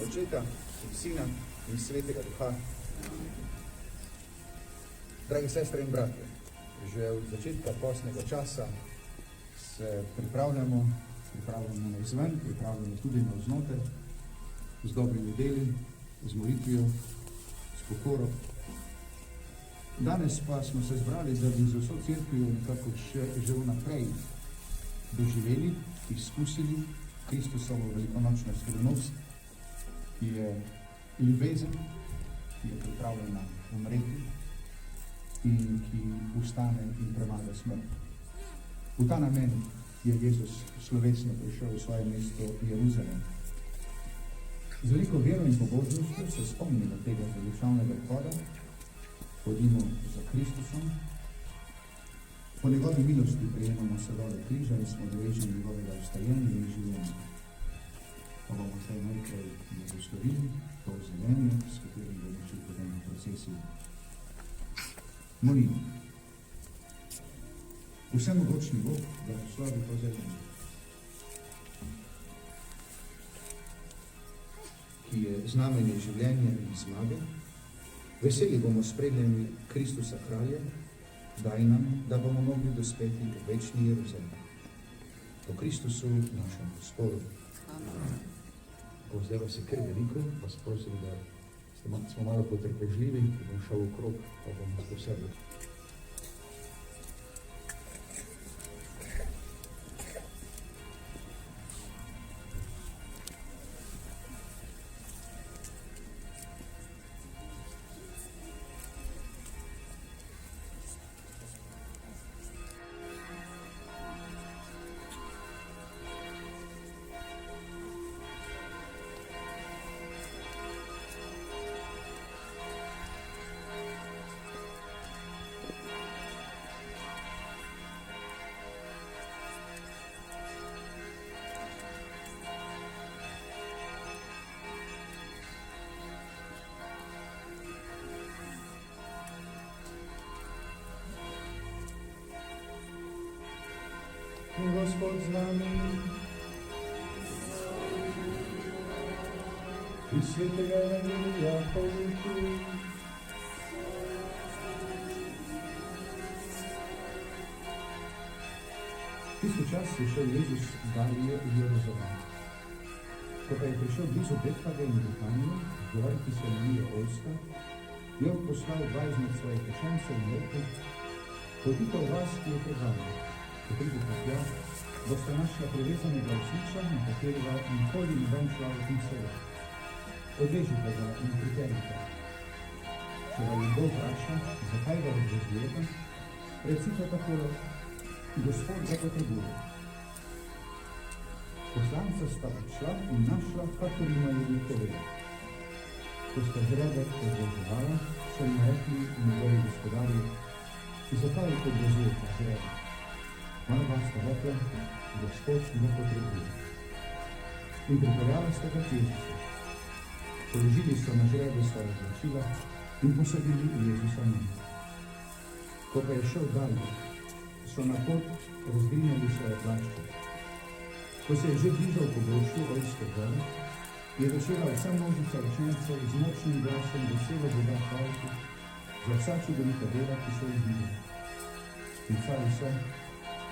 Očeta in Sina in Svetega Duha. Dragi sestre in bratje, že od začetka postnega časa se pripravljamo na izven, pripravljamo tudi na vznoter, z dobrimi deli, z molitvijo, s pokoro. Danes pa smo se zbrali, da bi z vso cerkvijo nekako že vnaprej doživeli, izkusili Kristusovo velikonočno skrivnost, ki je ljubezen, ki je pripravljena umreti in ki ustane in premaga smrt. V ta namen je Jezus slovesno prišel v svoje mesto Jeruzalem. Z veliko vero in pobožnostjo se spomnimo tega veličavnega odhoda, hodimo za Kristusom, po njegovi milosti prejemamo sadove križa in smo deležni njegovega vstajenja in življenja. Pa bomo zdaj najprej blagoslovili to zelenje, s katerim bomo šli potem na procesiji. Molimo. Vsemogočni Bog, blagoslovi to zelenje, ki je znamenje življenja in zmage. Veseli bomo spremljali Kristusa kralja, daj nam, da bomo mogli dospeti v večni Jeruzalem. Po Kristusu, našem Gospodu. Amen. Zdaj vas je kar veliko, vas prosim, da smo malo potrpežljivi, da bom šel okrog, pa bomo posebej. Gospod z nami, iz svetega Evangelija po Luku. Tisti čas je šel Jezus dalje v Jeruzalem. Ko pa je prišel blizu Betfage in Betanije, gor, ki se imenuje Olska, je poslal 2 izmed svojih učencev in rekel: pojdite v vas, ki je pred vami. Ko pridete tja, boste našla privezanega osliča, na katerega nikoli noben človek ni sedel. Odvežite ga in pripeljite. Če vam kdo vpraša, zakaj ga odvezujete, recite takole: Gospod ga potrebuje. Poslanca sta odšla in našla, kakor jima je bil povedal. Ko sta žrebet odvezovala, so jim rekli njegovi gospodarji: zakaj odvezujete žrebet? Malo vas sta rekla: Gospod ne potrebuje. In pripeljala sta ga k Jezusu. Položili so na žrebe svoje oblačila in posadili Jezusa na njih. Ko pa je šel dalje, so na pot razgrinjali svoje plašče. Ko se je že bližal pobočju Oljske gore, je začela vsa množica učencev z močnim glasom veselo Boga hvaliti za vsa čudovita dela, ki so jih videli. Klicali so: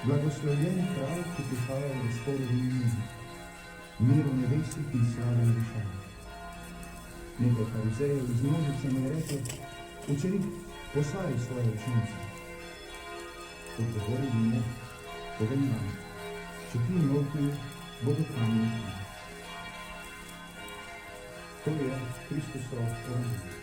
blagoslovljen kralj, ki prihaja v Gospodovem imenu, mir v nebesih in slava v višavah. Nekaj farizejev iz množice mu je rekel: učenik, poslali svoje učence. Odgovorili mu: povem vam, če ti molknejo, bodo kamni odprli. To je Kristusov evangel.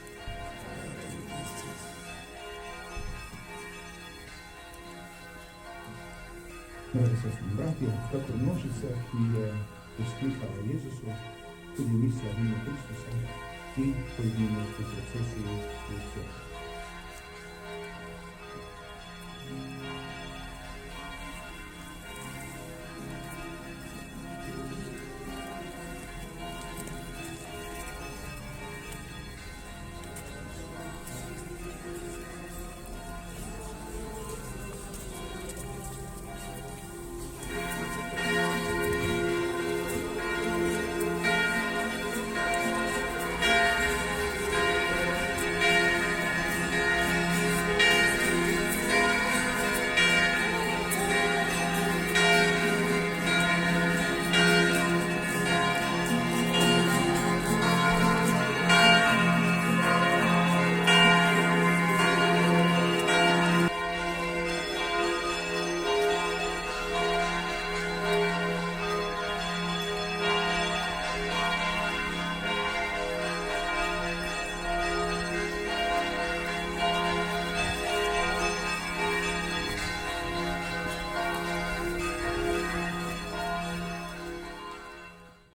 Dragi sestri in bratje, kakor množica, ki je vzklikala Jezusu, tudi mi slavimo Kristusa in pojdimo v procesiju v cerkev.